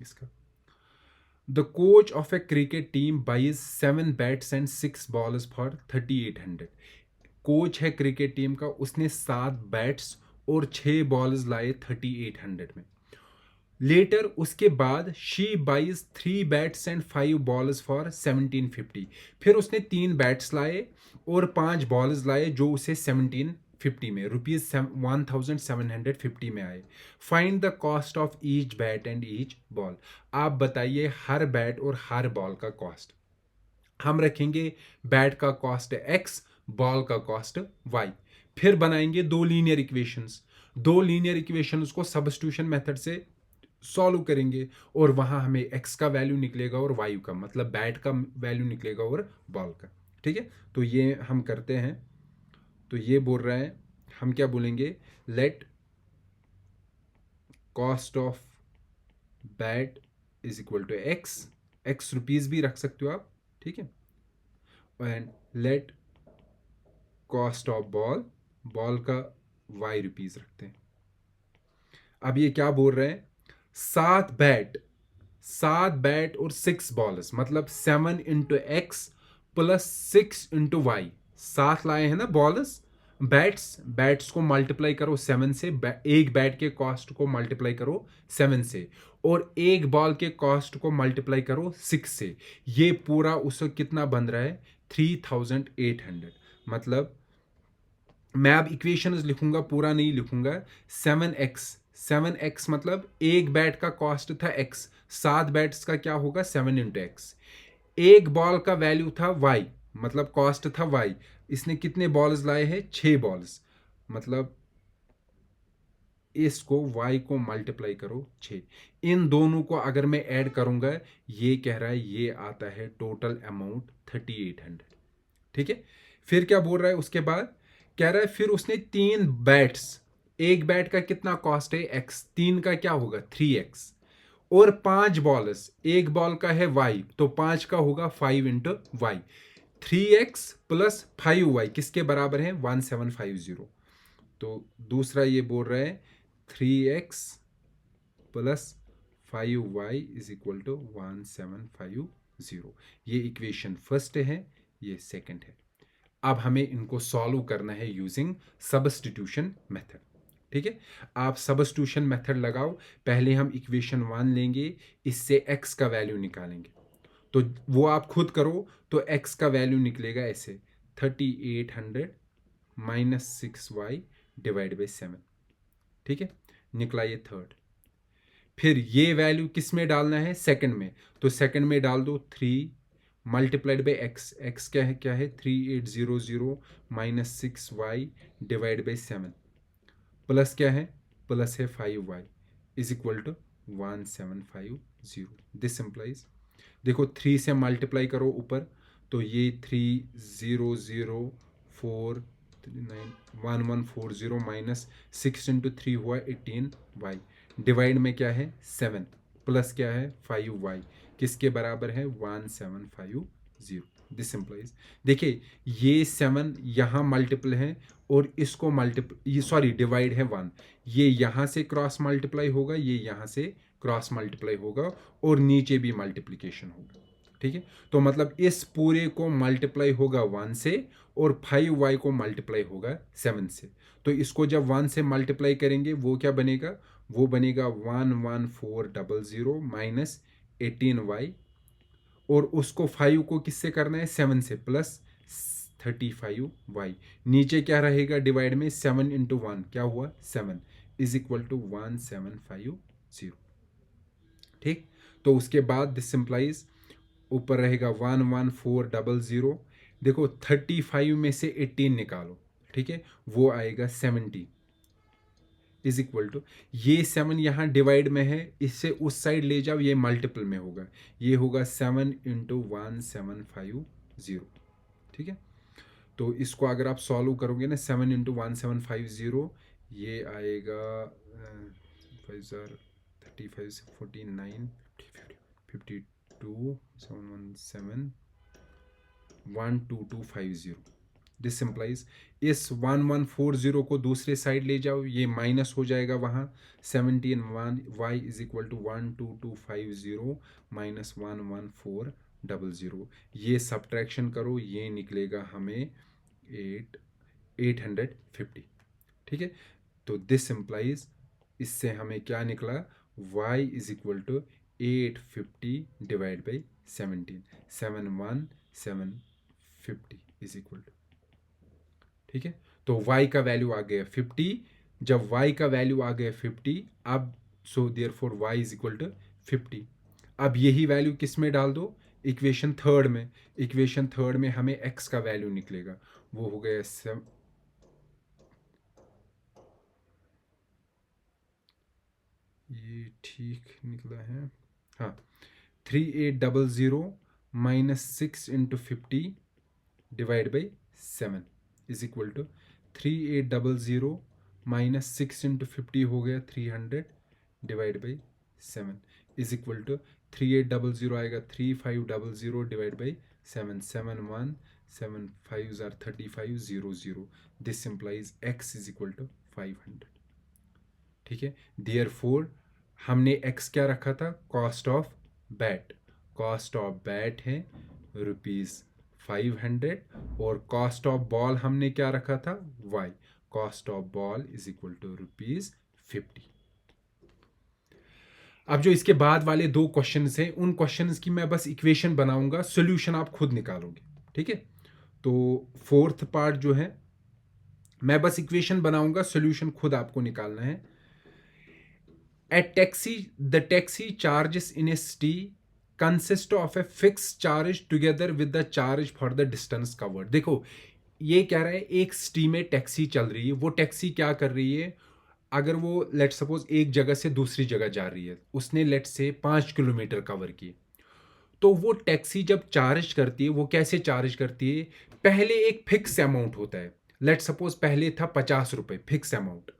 इसका। The coach of a cricket team buys 7 bats and 6 balls for 3800। Coach है cricket team का, उसने 7 bats और 6 बॉल्स लाए 3800 में। लेटर उसके बाद she buys 3 bats and 5 balls for 1750। फिर उसने 3 बैट्स लाए और 5 बॉल्स लाए जो उसे 1750 में रुपीज 1750 में आए। Find the cost of each bat and each ball. आप बताइए हर बैट और हर बॉल का कॉस्ट। हम रखेंगे बैट का कॉस्ट एक्स, बॉल का कॉस्ट वाई। फिर बनाएंगे दो लीनियर इक्वेशंस। दो लीनियर इक्वेशंस को सब्स्टिट्यूशन मेथड से सॉल्व करेंगे और वहां हमें एक्स का वैल्यू निकलेगा और वाई का, मतलब बैट का वैल्यू निकलेगा और बॉल का। ठीक है, तो ये हम करते हैं। तो ये बोल रहा है, हम क्या बोलेंगे, let cost of bat is equal to x. X rupees भी रख सकते हो आप, ठीक है। And let cost of ball, ball का वाई रुपीज रखते हैं। अब ये क्या बोल रहे हैं, 7 बैट, 7 बैट और 6 बॉल्स, मतलब 7 into x plus 6 into y. 7 लाए हैं ना बॉल्स, बैट्स, बैट्स को मल्टीप्लाई करो 7 से, एक बैट के कॉस्ट को मल्टीप्लाई करो 7 से, और एक बॉल के कॉस्ट को मल्टीप्लाई करो 6 से। ये पूरा उसको कितना बन रहा है, 3800। मतलब मैं अब इक्वेशन लिखूंगा, पूरा नहीं लिखूंगा। 7x, 7x मतलब एक बैट का कॉस्ट था x, 7 बैट्स का क्या होगा 7 इंटू एक्स। एक बॉल का वैल्यू था y, मतलब कॉस्ट था y। इसने कितने बॉल्स लाए हैं, 6 बॉल्स, मतलब इसको y को मल्टीप्लाई करो 6। इन दोनों को अगर मैं ऐड करूंगा, ये कह रहा है ये आता है टोटल अमाउंट 3800। ठीक है, फिर क्या बोल रहा है उसके बाद, कह रहा है फिर उसने 3 बैट्स, एक बैट का कितना कॉस्ट है एक्स, 3 का क्या होगा 3x, और 5 बॉल्स, एक बॉल का है y, तो 5 का होगा 5 into Y. 3x plus 5y किसके बराबर है 1750। तो दूसरा ये बोल रहा है 3x plus 5y is equal to 1750। ये इक्वेशन फर्स्ट है, ये सेकंड है। अब हमें इनको सॉल्व करना है यूजिंग सब्स्टिट्यूशन मेथड। ठीक है, आप सब्स्टिट्यूशन मेथड लगाओ। पहले हम इक्वेशन 1 लेंगे, इससे x का वैल्यू निकालेंगे। तो वो आप खुद करो, तो x का वैल्यू निकलेगा ऐसे, 3800 माइनस 6y डिवाइड बाई 7। ठीक है, निकला ये थर्ड। फिर ये वैल्यू किस में डालना है, सेकंड में। तो सेकंड में डाल दो 3 मल्टीप्लाइड बाई एक्स, एक्स क्या है 3800 minus 6y divide by 7, plus क्या है, प्लस है 5y is equal to 1750। This simplify, देखो 3 से मल्टीप्लाई करो ऊपर, तो ये 3004140 माइनस 6 इंटू 3 हुआ 18y, डिवाइड में क्या है 7, प्लस क्या है 5y, किसके बराबर है 1750। दिस सिंप्लाइज, देखिए ये 7 यहाँ मल्टीपल है और इसको मल्टीपल, ये सॉरी डिवाइड है 1, ये यहाँ से क्रॉस मल्टीप्लाई होगा, ये यहाँ से क्रॉस मल्टीप्लाई होगा, और नीचे भी मल्टीप्लिकेशन होगा। ठीक है, तो मतलब इस पूरे को मल्टीप्लाई होगा 1 से, और 5y को मल्टीप्लाई होगा 7 से। तो इसको जब 1 से मल्टीप्लाई करेंगे वो क्या बनेगा, वो बनेगा 11400 माइनस 18y, और उसको 5 को किससे करना है 7 से, प्लस 35y। नीचे क्या रहेगा डिवाइड में, 7 इंटू 1 क्या हुआ 7 इज इक्वल टू 1750। ठीक, तो उसके बाद दिस सिंप्लाइज, ऊपर रहेगा 11400। देखो 35 में से 18 निकालो, ठीक है, वो आएगा 70 इज इक्वल टू, ये 7 यहाँ डिवाइड में है, इससे उस साइड ले जाओ, ये मल्टीपल में होगा, ये होगा 7 इंटू 1750। ठीक है, तो इसको अगर आप सॉल्व करोगे ना, 7 इंटू 1750, ये आएगा 35 से 49 52 717 12250। दिस सिंप्लाइज इस 1140 को दूसरे साइड ले जाओ, ये माइनस हो जाएगा वहाँ 17 1 y is equal to 12250 minus 11400, ये सब्ट्रैक्शन करो, ये निकलेगा हमें 850। ठीक है, तो दिस सिंप्लाइज इससे हमें क्या निकला, y is equal to 850 divide by 17, 71750 is equal to, ठीक है, तो y का वैल्यू आ गया 50। जब y का वैल्यू आ गया 50, अब so therefore y is equal to 50। अब यही वैल्यू किस में डाल दो, इक्वेशन थर्ड में। इक्वेशन थर्ड में हमें x का वैल्यू निकलेगा, वो हो गया ये ठीक निकला है, हाँ, 3800 minus 6 into 50 divide by 7 is equal to 3800 minus 6 into 50 हो गया 300 divide by 7 is equal to 3800 आएगा 3500 divide by 7, 7 5 are 3500, this simplifies x is equal to 500। ठीक है, देयरफॉर हमने x क्या रखा था, cost of bat. Cost of bat है ₹500 और कॉस्ट ऑफ बॉल हमने क्या रखा था, y। Cost of ball is equal to ₹50। अब जो इसके बाद वाले दो क्वेश्चंस हैं, उन क्वेश्चंस की मैं बस इक्वेशन बनाऊंगा, सॉल्यूशन आप खुद निकालोगे। ठीक है, तो फोर्थ पार्ट जो है मैं बस इक्वेशन बनाऊंगा, सॉल्यूशन खुद आपको निकालना है। The taxi charges in a city consist of a fixed charge together with the charge for the distance covered। देखो ये कह रहा है एक सिटी में टैक्सी चल रही है, वो टैक्सी क्या कर रही है, अगर वो लेट सपोज एक जगह से दूसरी जगह जा रही है, उसने लेट से 5 किलोमीटर कवर किए, तो वो टैक्सी जब चार्ज करती है, वो कैसे चार्ज करती है, पहले एक फिक्स अमाउंट होता है, लेट सपोज पहले था 50 रुपये फिक्स अमाउंट।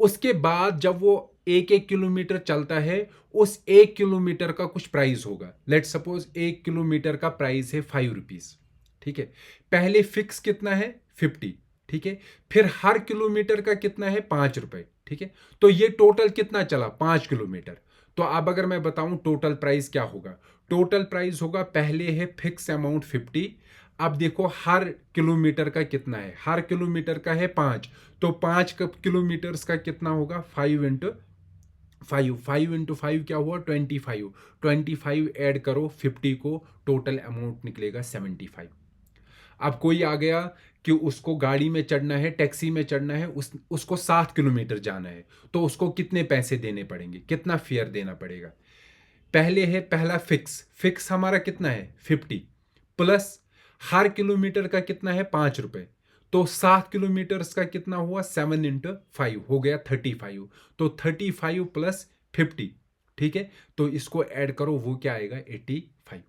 उसके बाद जब वो एक एक किलोमीटर चलता है, उस एक किलोमीटर का कुछ प्राइस होगा, लेट सपोज 1 किलोमीटर का प्राइस है 5 रुपीज। ठीक है, पहले फिक्स कितना है 50। ठीक है, फिर हर किलोमीटर का कितना है 5 रुपए। ठीक है, तो ये टोटल कितना चला 5 किलोमीटर। तो अब अगर मैं बताऊं टोटल प्राइस क्या होगा, टोटल प्राइस होगा, पहले है फिक्स अमाउंट 50, अब देखो हर किलोमीटर का कितना है, हर किलोमीटर का है 5, तो 5 किलोमीटर्स का कितना होगा 5 इंटू 5, 5 इंटू 5 क्या हुआ 25, 25 ऐड करो 50 को, टोटल अमाउंट निकलेगा 75। अब कोई आ गया कि उसको गाड़ी में चढ़ना है, टैक्सी में चढ़ना है, उसको 7 किलोमीटर जाना है, तो उसको कितने पैसे देने पड़ेंगे, कितना फेयर देना पड़ेगा। पहले है पहला फिक्स हमारा कितना है 50, प्लस हर किलोमीटर का कितना है 5 रुपए, तो 7 किलोमीटर का कितना हुआ 7 इंटू 5 हो गया 35, तो 35 प्लस 50। ठीक है, तो इसको ऐड करो, वो क्या आएगा 85।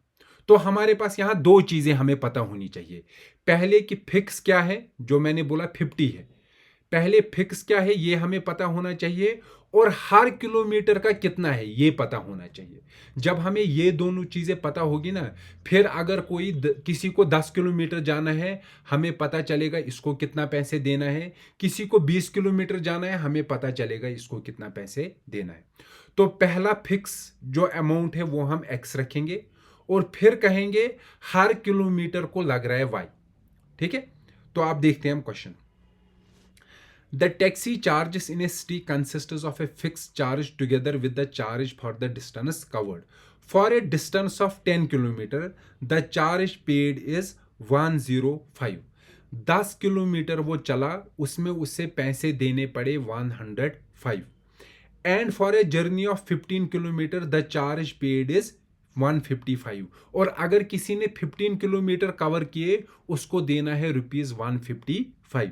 तो हमारे पास यहां दो चीजें हमें पता होनी चाहिए, पहले कि फिक्स क्या है, जो मैंने बोला 50 है, पहले फिक्स क्या है ये हमें पता होना चाहिए, और हर किलोमीटर का कितना है ये पता होना चाहिए। जब हमें ये दोनों चीजें पता होगी ना, फिर अगर कोई किसी को 10 किलोमीटर जाना है, हमें पता चलेगा इसको कितना पैसे देना है, किसी को 20 किलोमीटर जाना है, हमें पता चलेगा इसको कितना पैसे देना है। तो पहला फिक्स जो अमाउंट है वो हम एक्स रखेंगे, और फिर कहेंगे हर किलोमीटर को लग रहा है वाई। ठीक है, तो आप देखते हैं हम question. The taxi charges in a city consists of a fixed charge together with the charge for the distance covered. For a distance of 10 km, the charge paid is 105। 10 kilometre वो चला, उसमें उससे पैसे देने पड़े 105। And for a journey of 15 kilometre the charge paid is 155। और अगर किसी ने 15 किलोमीटर कवर किए, उसको देना है ₹155।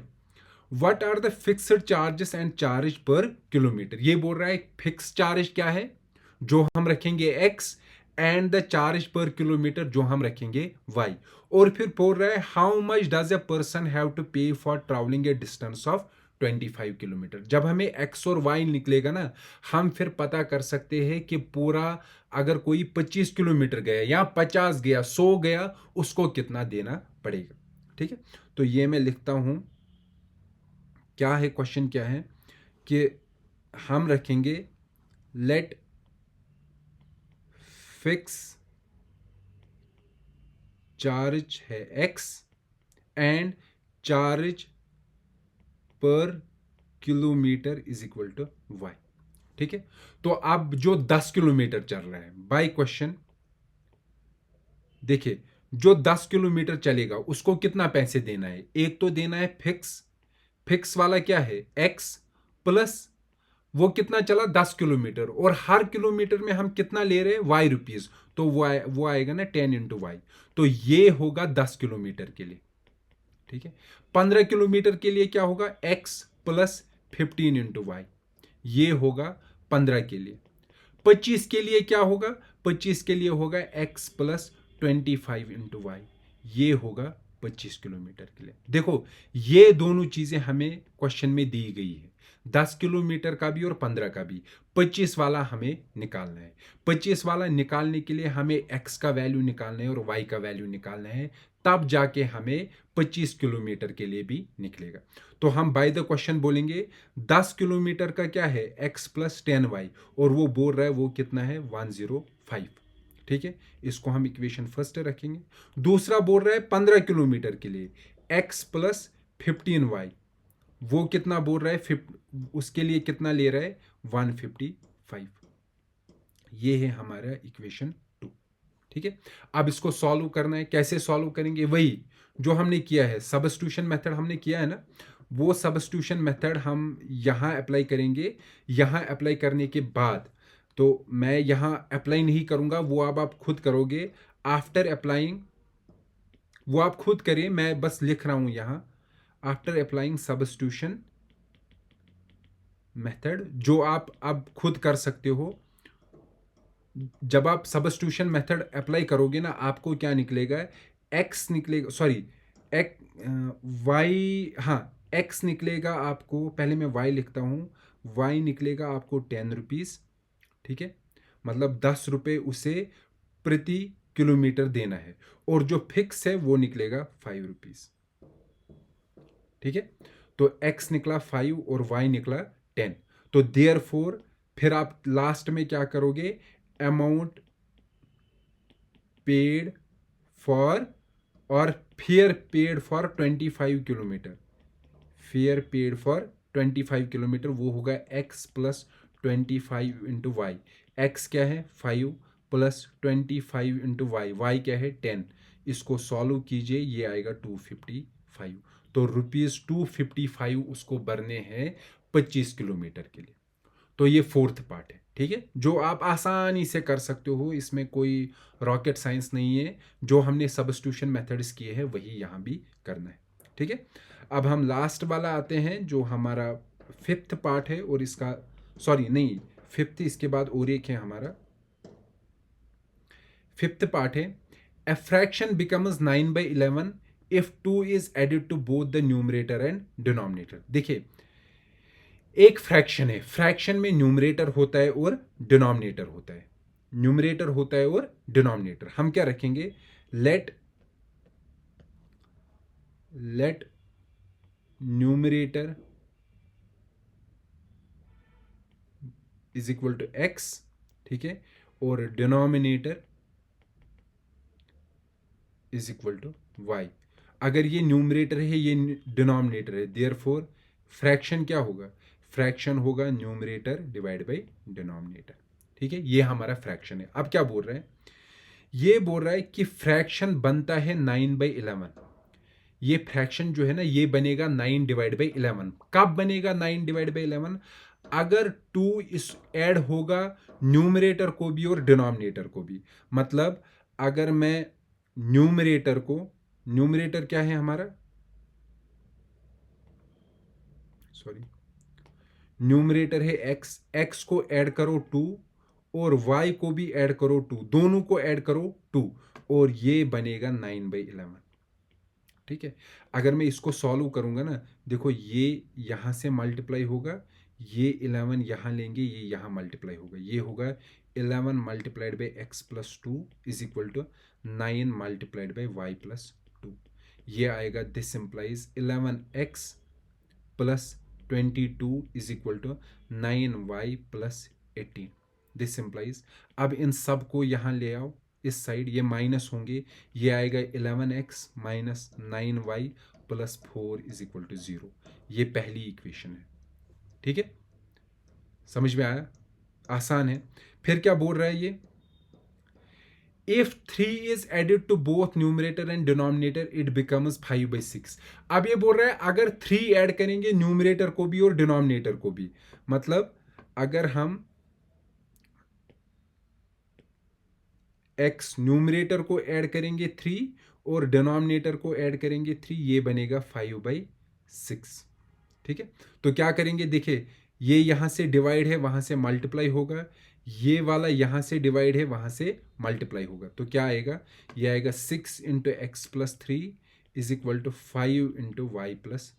What are the fixed charges and charge per kilometre, ये बोल रहा है फिक्स चार्ज क्या है जो हम रखेंगे x, and the charge per kilometre जो हम रखेंगे y। और फिर बोल रहा है how much does a person have to pay for travelling a distance of 25 kilometre. जब हमें x और y निकलेगा ना, हम फिर पता कर सकते हैं कि पूरा अगर कोई 25 किलोमीटर गया या 50 गया 100 गया, उसको कितना देना पड़ेगा। ठीक है, तो तो ये मैं लिखता हूँ, क्या है क्वेश्चन, क्या है कि हम रखेंगे लेट फिक्स चार्ज है x and charge per kilometre is equal to y। ठीक है, तो अब जो 10 किलोमीटर चल रहा है बाय क्वेश्चन, देखिए जो 10 किलोमीटर चलेगा उसको कितना पैसे देना है, एक तो देना है फिक्स, फिक्स वाला क्या है x प्लस वो कितना चला 10 किलोमीटर, और हर किलोमीटर में हम कितना ले रहे हैं y रुपीज, तो वो आएगा ना 10 इंटू वाई, तो ये होगा 10 किलोमीटर के लिए। ठीक है, 15 किलोमीटर के लिए क्या होगा x प्लस 15 इंटू वाई, ये होगा 15 के लिए। 25 के लिए क्या होगा, 25 के लिए होगा x प्लस 25 इंटू वाई, ये होगा 25 किलोमीटर के लिए। देखो ये दोनों चीजें हमें क्वेश्चन में दी गई है, 10 किलोमीटर का भी और 15 का भी। 25 वाला हमें निकालना है, 25 वाला निकालने के लिए हमें x का वैल्यू निकालना है और y का वैल्यू निकालना है, तब जाके हमें 25 किलोमीटर के लिए भी निकलेगा। तो हम बाय द क्वेश्चन बोलेंगे 10 किलोमीटर का क्या है x प्लस 10y, और वो बोल रहा है वो कितना है 105। ठीक है, इसको हम इक्वेशन फर्स्ट रखेंगे। दूसरा बोल रहा है 15 किलोमीटर के लिए x प्लस 15y, वो कितना बोल रहा है उसके लिए कितना ले रहा है 155। ये है हमारा इक्वेशन 2। ठीक है, अब इसको सॉल्व करना है, कैसे सॉल्व करेंगे, वही जो हमने किया है सब्स्टिट्यूशन मेथड हमने किया है ना, वो सब्स्टिट्यूशन मेथड हम यहाँ अप्लाई करेंगे। यहाँ अप्लाई करने के बाद तो मैं यहाँ अप्लाई नहीं करूँगा, वो अब आप खुद करोगे। आफ्टर अप्लाइंग वो आप खुद करें, मैं बस लिख रहा हूँ यहाँ, आफ्टर अप्लाइंग सब्स्टिट्यूशन मेथड, जो आप अब खुद कर सकते हो। जब आप सब्स्टिट्यूशन मेथड अप्लाई करोगे ना, आपको क्या निकलेगा, एक्स निकलेगा, सॉरी वाई, हाँ एक्स निकलेगा आपको, पहले मैं वाई लिखता हूँ, वाई निकलेगा आपको 10 रुपीज़। ठीक है, मतलब 10 रुपये उसे प्रति किलोमीटर देना है, और जो फिक्स है वो निकलेगा 5 रुपीज़। ठीक है, तो x निकला 5 और y निकला 10, तो देयरफॉर फिर आप लास्ट में क्या करोगे, अमाउंट पेड फॉर, और fare paid for 25 kilometre, fare paid for 25 kilometre, वो होगा x plus 25 into y. X क्या है 5 प्लस 25 इंटू वाई, वाई क्या है 10, इसको सॉल्व कीजिए, ये आएगा 255। तो ₹255 उसको भरने हैं 25 किलोमीटर के लिए। तो ये फोर्थ पार्ट है। ठीक है, जो आप आसानी से कर सकते हो, इसमें कोई रॉकेट साइंस नहीं है, जो हमने सब्स्टिट्यूशन मेथड्स किए हैं वही यहाँ भी करना है। ठीक है, अब हम लास्ट वाला आते हैं जो हमारा फिफ्थ पार्ट है, और इसका सॉरी नहीं, फिफ्थ इसके बाद और एक है हमारा फिफ्थ पार्ट है, a fraction becomes 9/11 if 2 is added to both the numerator and denominator। देखिए एक फ्रैक्शन है, फ्रैक्शन में न्यूमरेटर होता है और डिनोमिनेटर होता है, न्यूमरेटर होता है और डिनोमिनेटर। हम क्या रखेंगे, let numerator is equal to x, ठीक है, और denominator is equal to y. अगर ये न्यूमरेटर है ये डिनोमिनेटर है, देयरफॉर फ्रैक्शन क्या होगा, फ्रैक्शन होगा न्यूमरेटर डिवाइड बाई डिनोमिनेटर। ठीक है, ये हमारा फ्रैक्शन है। अब क्या बोल रहे हैं, ये बोल रहा है कि फ्रैक्शन बनता है 9/11। ये फ्रैक्शन जो है ना ये बनेगा 9/11। कब बनेगा 9/11, अगर 2 इस ऐड होगा न्यूमरेटर को भी और डिनोमिनेटर को भी। मतलब अगर मैं न्यूमरेटर को, न्यूमरेटर क्या है हमारा, सॉरी न्यूमरेटर है x, x को ऐड करो 2 और y को भी ऐड करो 2, दोनों को ऐड करो 2, और ये बनेगा 9/11। ठीक है, अगर मैं इसको सॉल्व करूंगा ना, देखो ये यहां से मल्टीप्लाई होगा, ये 11 यहां लेंगे, ये यहां मल्टीप्लाई होगा, ये होगा 11 multiplied by x plus 2 is equal to 9 multiplied by y plus 2। ये आएगा this implies 11x plus 22 is equal to 9y plus 18। This implies, अब इन सब को यहाँ ले आओ इस साइड, ये माइनस होंगे, ये आएगा 11x minus 9y plus 4 is equal to 0। ये पहली इक्वेशन है। ठीक है, समझ में आया? आसान है। फिर क्या बोल रहा है ये, if 3 is added to both numerator and denominator it becomes 5/6। अब ये बोल रहा है अगर 3 ऐड करेंगे न्यूमरेटर को भी और डिनोमिनेटर को भी, मतलब अगर हम x न्यूमरेटर को ऐड करेंगे 3 और डिनोमिनेटर को ऐड करेंगे 3, ये बनेगा 5/6। ठीक है, तो क्या करेंगे, देखिए ये यहां से डिवाइड है, वहां से मल्टीप्लाई होगा, ये वाला यहां से डिवाइड है, वहां से मल्टीप्लाई होगा, तो क्या आएगा, ये आएगा 6 into x plus 3 is equal to 5 into y plus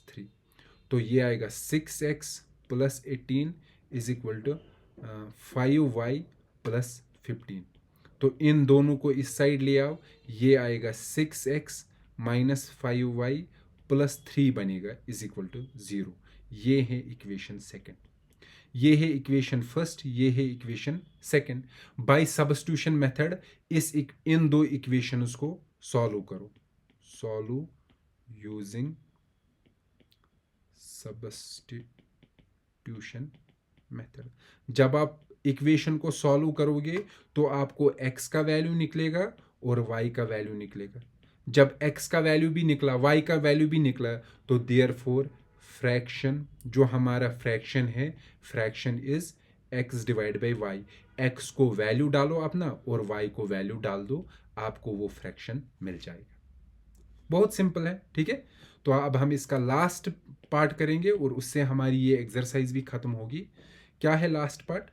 3। तो ये आएगा 6x plus 18 is equal to 5y plus 15। तो इन दोनों को इस साइड ले आओ, ये आएगा 6x माइनस 5y प्लस 3 बनेगा इज इक्वल टू 0। ये है इक्वेशन सेकंड, ये है इक्वेशन फर्स्ट, ये है equation second. By substitution method इन दो इक्वेशंस को सॉल्व करो, सॉल्व यूजिंग सब्स्टिट्यूशन मेथड। जब आप इक्वेशन को सॉल्व करोगे तो आपको x का वैल्यू निकलेगा और y का वैल्यू निकलेगा। जब x का वैल्यू भी निकला, y का वैल्यू भी निकला, तो देयरफॉर फ्रैक्शन, जो हमारा फ्रैक्शन है, fraction is x divide by y। x को वैल्यू डालो अपना और y को वैल्यू डाल दो, आपको वो फ्रैक्शन मिल जाएगा। बहुत सिंपल है। ठीक है, तो अब हम इसका लास्ट पार्ट करेंगे और उससे हमारी ये एक्सरसाइज भी खत्म होगी। क्या है last part,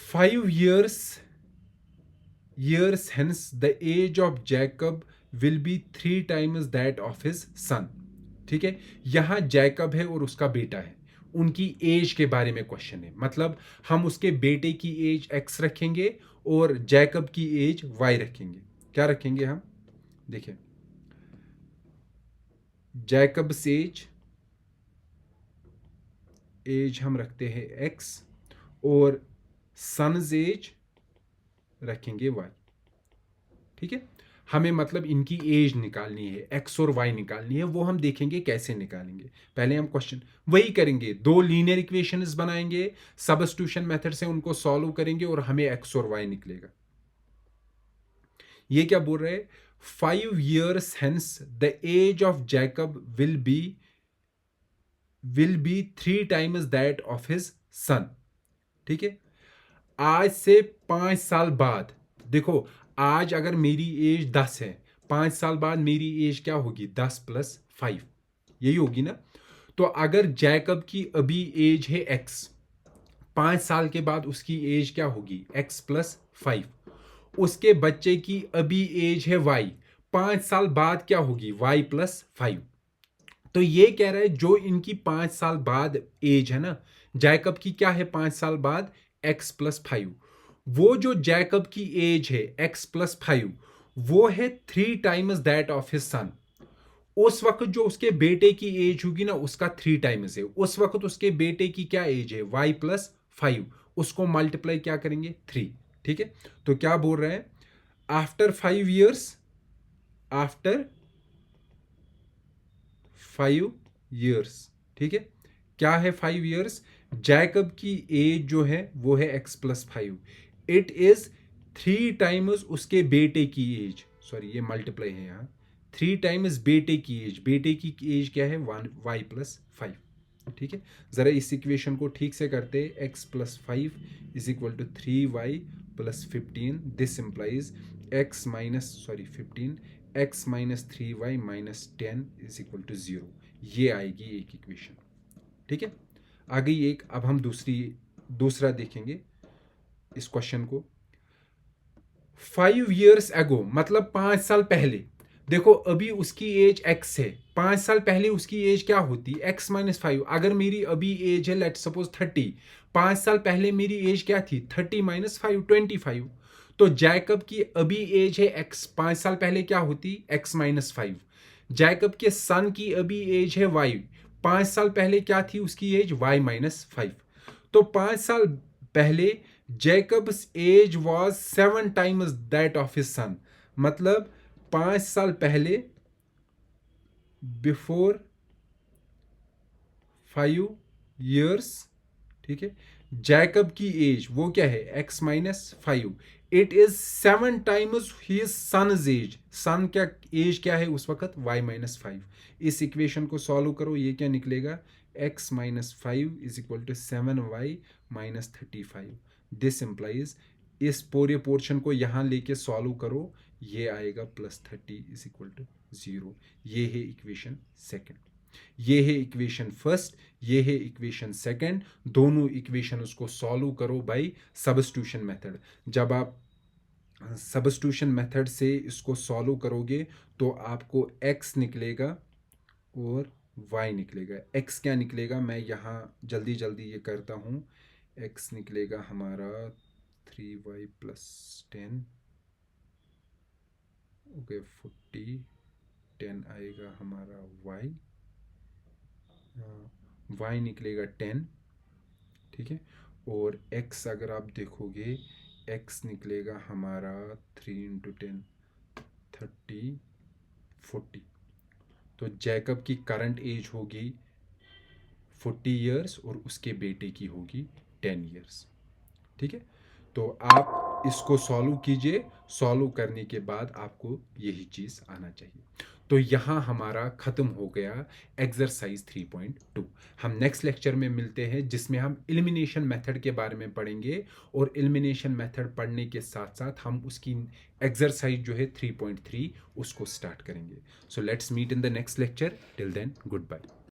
5 years hence the age of Jacob will be 3 times that of his son। ठीक है, यहां जैकब है और उसका बेटा है, उनकी एज के बारे में क्वेश्चन है, मतलब हम उसके बेटे की एज x रखेंगे और जैकब की एज y रखेंगे। क्या रखेंगे हम, देखिए जैकब्स एज हम रखते हैं x और सन्स एज रखेंगे y। ठीक है, हमें मतलब इनकी एज निकालनी है, x और y निकालनी है, वो हम देखेंगे कैसे निकालेंगे। पहले हम क्वेश्चन वही करेंगे, दो लीनियर इक्वेशंस बनाएंगे, सब्स्टिट्यूशन मेथड से उनको सॉल्व करेंगे और हमें x और y निकलेगा। ये क्या बोल रहे हैं, 5 years hence the age of Jacob will be 3 times that of his son। ठीक है, आज से 5 साल बाद, देखो आज अगर मेरी एज 10 है, 5 साल बाद मेरी एज क्या होगी, 10 प्लस 5, यही होगी ना। तो अगर जैकब की अभी एज है x, 5 साल के बाद उसकी एज क्या होगी, x प्लस 5। उसके बच्चे की अभी एज है y, 5 साल बाद क्या होगी, y प्लस 5। तो ये कह रहा है जो इनकी 5 साल बाद एज है ना, जैकब की क्या है 5 साल बाद, x प्लस 5। वो जो जैकब की एज है x प्लस 5, वो है 3 टाइम्स दैट ऑफ हिज सन। उस वक्त जो उसके बेटे की एज होगी ना, उसका 3 टाइम्स है। उस वक्त उसके बेटे की क्या एज है, y प्लस 5, उसको मल्टीप्लाई क्या करेंगे, 3। ठीक है, तो क्या बोल रहे हैं, आफ्टर 5 years, आफ्टर 5 years। ठीक है, क्या है 5 years, जैकब की एज जो है वो है x plus 5, it is 3 times उसके बेटे की एज, सॉरी ये मल्टीप्लाई है यहाँ, 3 टाइम्स बेटे की एज, बेटे की एज क्या है, 1y प्लस 5। ठीक है, जरा इस इक्वेशन को ठीक से करते हैं, x plus 5 is equal to 3y plus 15। This implies x minus 15 x minus 3y minus 10 is equal to 0। ये आएगी एक इक्वेशन। ठीक है, आ गई एक। अब हम दूसरा देखेंगे इस क्वेश्चन को। 5 years ago मतलब 5 साल पहले, देखो अभी उसकी एज x है, 5 साल पहले उसकी एज क्या होती, x माइनस 5। अगर मेरी अभी एज है लेट सपोज 30, 5 साल पहले मेरी एज क्या थी, 30 माइनस 5 25। तो जैकब की अभी एज है x, 5 साल पहले क्या होती, x माइनस 5। जैकब के सन की अभी एज है y, 5 साल पहले क्या थी उसकी एज, y माइनस 5। तो 5 साल पहले Jacob's age was 7 times that of his son. मतलब 5 साल पहले, बिफोर 5 years, ठीक है, जैकब की एज वो क्या है, x minus 5। It is 7 times his son's age. Son क्या एज क्या है उस वक्त, y माइनस 5। इस इक्वेशन को सॉल्व करो, ये क्या निकलेगा, x minus 5 is equal to 7y minus 35। This implies, इस पूरे पोर्शन को यहां लेके सॉल्व करो, ये आएगा +30 इज इक्वल टू 0। ये है इक्वेशन सेकंड, ये है इक्वेशन फर्स्ट, ये है इक्वेशन सेकंड। दोनों इक्वेशन उसको सॉल्व करो बाय सब्स्टिट्यूशन मेथड। जब आप सब्स्टिट्यूशन मेथड से इसको सॉल्व करोगे तो आपको x निकलेगा और y निकलेगा। x क्या निकलेगा, मैं यहाँ जल्दी जल्दी ये करता हूँ। x निकलेगा हमारा 3y प्लस 10, ओके 40, 10 आएगा हमारा y, y निकलेगा 10, ठीक है। और x अगर आप देखोगे, x निकलेगा हमारा 3 इंटू 10 30 40। तो जैकब की करंट एज होगी 40 ईयर्स और उसके बेटे की होगी 10 ईयर्स, ठीक है। तो आप इसको सॉल्व कीजिए, सॉल्व करने के बाद आपको यही चीज़ आना चाहिए। तो यहाँ हमारा ख़त्म हो गया एक्सरसाइज 3.2। हम नेक्स्ट लेक्चर में मिलते हैं जिसमें हम एलिमिनेशन मेथड के बारे में पढ़ेंगे, और एलिमिनेशन मेथड पढ़ने के साथ साथ हम उसकी एक्सरसाइज जो है 3.3 उसको स्टार्ट करेंगे। So let's meet in the next lecture. Till then good bye.